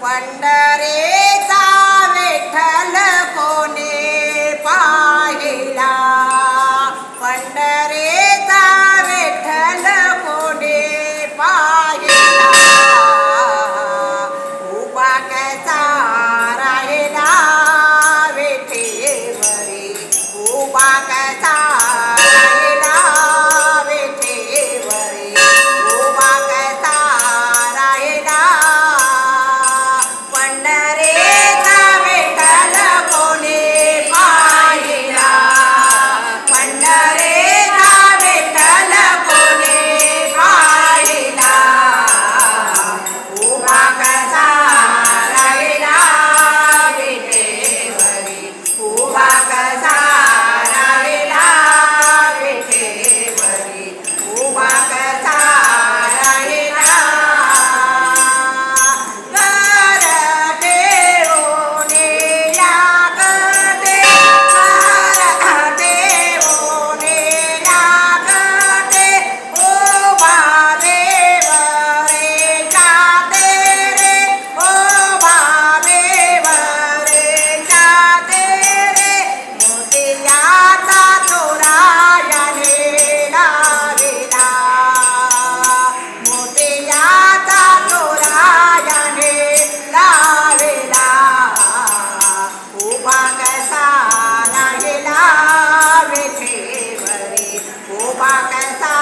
पंढरीचा विठ्ठल कोणी पाहिला, पंढरीचा विठ्ठल कोणी पाहिला, उभा कसा राहिला विठेवरी, उभा कसा राहिला विठेवरी, उभा कसा राहिला पंढरीचा विठ्ठल कोणी पाहिला, पंढरीचा विठ्ठल कोणी पाहिला, उभा कसा राहिला विठेवरी, उभा कसा राहिला विठेवरी, उभा कसा राहिला. घर ठेवून लागते, घर ठेवून लागते, उभा देवरे जाते रे, उभा देवरे जाते रे, मोतियाचा चोरायाने लाविला, मोतियाचा चोरायाने लाविला, उभा कसा राहिला विठेवरी, उभा कसा